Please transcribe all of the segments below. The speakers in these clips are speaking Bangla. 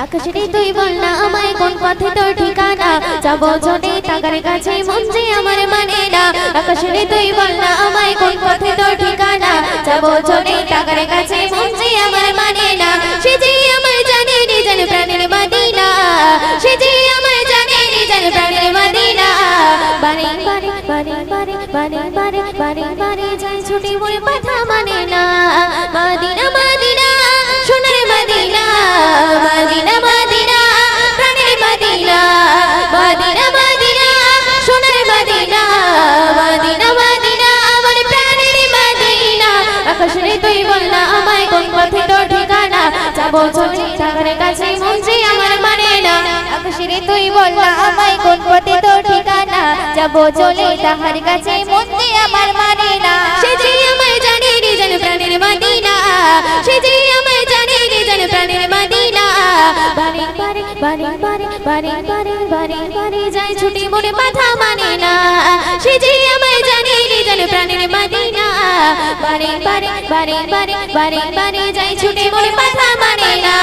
আকাশের তুই বল না আমায় কোন পথে তোর ঠিকানা, যাবো চলে টাকার কাছে মন যে আমার মানে না। আকাশের তুই বল না আমায় কোন পথে তোর ঠিকানা, যাবো চলে টাকার কাছে মন যে আমার মানে না। সে যে আমার জানে নিজের প্রাণের মদিনা, সে যে আমার জানে নিজের প্রাণের মদিনা। বারে বারে বারে বারে বারে বারে বারে বারে যাই ছুটি মোর কথা মানে না। মদিনা মদিনা সোনার মদিনা, মদিনা মদিনা প্রাণের মদিনা, মদিনা মদিনা সোনার মদিনা, মদিনা মদিনা আমার প্রাণের মদিনা। আকাশের তুই বল না আমায় কোন পথে তোর ঠিকানা, যাবো চলে টাকার কাছে মন যে আমার মানে না। আকাশের তুই বল না আমায় কোন পথে তোর ঠিকানা, যাবো চলে টাকার কাছে মন যে আমার মানে না। সে যে আমায় জানে নিজের প্রাণের মদিনা, সে যে আমায় জানে নিজের প্রাণের মদিনা। বারে বারে বারে বারে বারে বারে বারে বারে যাই ছুটি মোর কথা মানে না। সে যে আমায় জানে নিজের প্রাণের মদিনা, বারে বারে বারে বারে বারে বারে যাই ছুটি মোর কথা মানে না।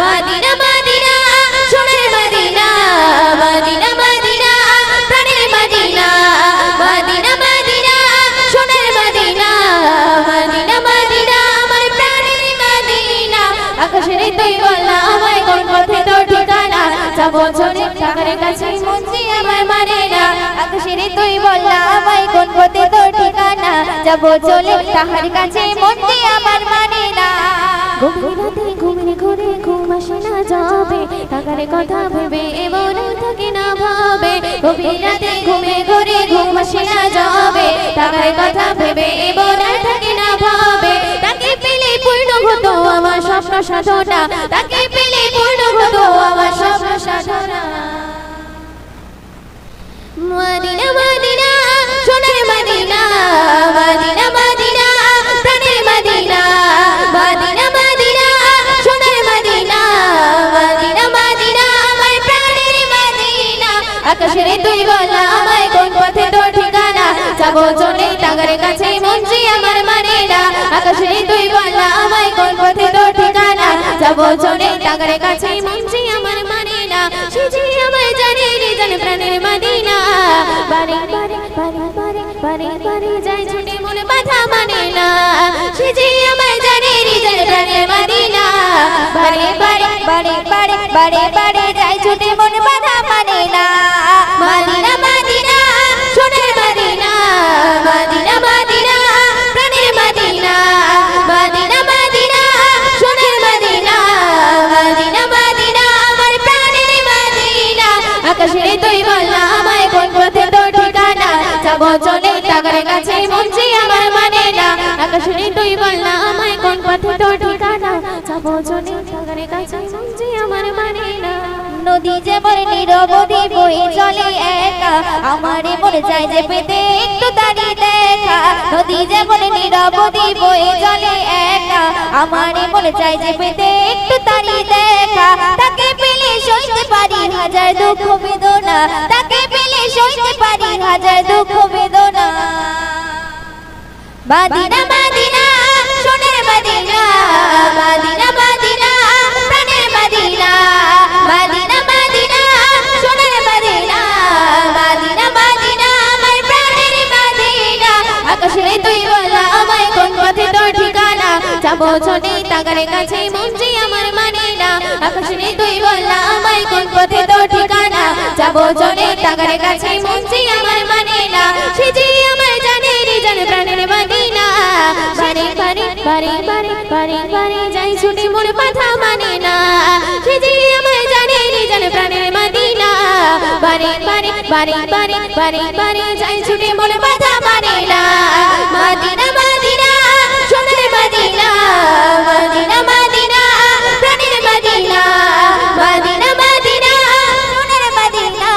মদিনা মদিনা সোনার মদিনা, মদিনা মদিনা প্রাণের মদিনা, মদিনা মদিনা সোনার মদিনা, মদিনা মদিনা আমার প্রাণের মদিনা। আকাশের তুই বল না আমায় কোন পথে তোর ঠিকানা, যাবো চলে টাকার কাছে মন যে আমার মানে না। আকাশের তুই বল না আমায় কোন পথে তোর ঠিকানা, যাবো চলে টাকার কাছে মন যে আমার মানে না। গভীর রাতে ঘুমিয়ে ঘুরে ঘুম আসে না যাবে, টাকার কথা ভেবে এমন থাকে না ভাবে। গভীর রাতে ঘুমিয়ে ঘুরে ঘুম আসে না যাবে, টাকার কথা ভেবে এমন থাকে না ভাবে। তাকে পেলে পূর্ণ হতো আমার স্বপ্ন সাধনা, তাকে পেলে পূর্ণ হতো আমার স্বপ্ন সাধনা। মদিনা মদিনা সোনার মদিনা, মদিনা মদিনা প্রাণের মদিনা, মদিনা মদিনা সোনার মদিনা, মদিনা মদিনা আমার প্রাণের মদিনা। আকাশের তুই বল না আমায় কোন পথে তোর ঠিকানা, যাবো চলে টাকার কাছে মন যে আমার মানে না। আকাশের তুই বল না আমায় কোন পথে তোর ঠিকানা, যাবো চলে টাকার কাছে মন যে আমার মানে না। সে যে আমায় জানে নিজের প্রাণের মদিনা, বারে বারে বারে বারে বারে বারে যাই ছুটি মোর কথা মানে না। সে যে আমায় জানে নিজের প্রাণের মদিনা, বারে বারে বারে বারে বারে বারে যাই ছুটি মোর কথা মানে না। মদিনা মদিনা সোনার মদিনা, মদিনা মদিনা প্রাণের মদিনা, মদিনা মদিনা সোনার মদিনা, মদিনা মদিনা আমার প্রাণের মদিনা। আকাশের তুই বল না আমায় কোন পথে তোর ঠিকানা, যাবো চলে টাকার কাছে মন যে আমার মানে না। আকাশের তুই বল না আমায় কোন পথে তোর ঠিকানা, যাবো চলে টাকার কাছে মন যে আমার মানে না। নদী যেমন নিরবধি বয়ে চলে একা, আমারে মনে চাই যে পেতে একটু তারি দেখা। নদী যেমন নিরবধি বয়ে চলে একা, আমারে মনে চাই যে পেতে একটু তারি দেখা। তাকে পেলে সইতে পারি হাজার দুঃখ বেদনা, তাকে পেলে সইতে পারি হাজার দুঃখ বেদনা। মদিনা মদিনা সোনার মদিনা, মদিনা মদিনা প্রাণের মদিনা, মদিনা মদিনা সোনার মদিনা, মদিনা মদিনা আমার প্রাণের মদিনা। আকাশের তুই বল না আমায় কোন পথে তোর ঠিকানা, যাবো চলে টাকার কাছে মন যে আমার মানে না। আকাশের তুই বল না আমায় কোন পথে তোর ঠিকানা, যাবো চলে টাকার কাছে মন যে আমার মানে না। সে যে আমায় জানে নিজের প্রাণের মদিনা, বারে বারে বারে বারে বারে বারে যাই ছুটি মোর কথা মানে না। সে যে আমায় জানে নিজের প্রাণের মদিনা, বারে বারে বারে বারে বারে বারে যাই ছুটি মোর কথা মানে না। মদিনা মদিনা সোনার মদিনা, মদিনা মদিনা প্রাণের মদিনা, মদিনা মদিনা সোনার মদিনা,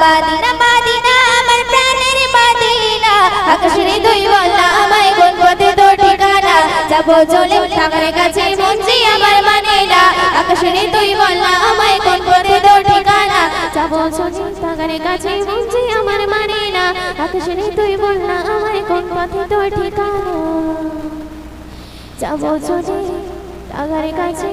মদিনা মদিনা আমার প্রাণের মদিনা। আকাশের তুই বল না আমায় কোন পথে তোর ঠিকানা, যাবো চলে টাকার কাছে মন যে আমার মানে না। আকাশের তুই বল না আমায় কোন পথে তোর ঠিকানা, যাবো চলে টাকার কাছে মন যে আমার মানে না। আকাশের তুই বল না আমায় কোন পথে তোর ঠিকানা, যাবো চলে টাকার কাছে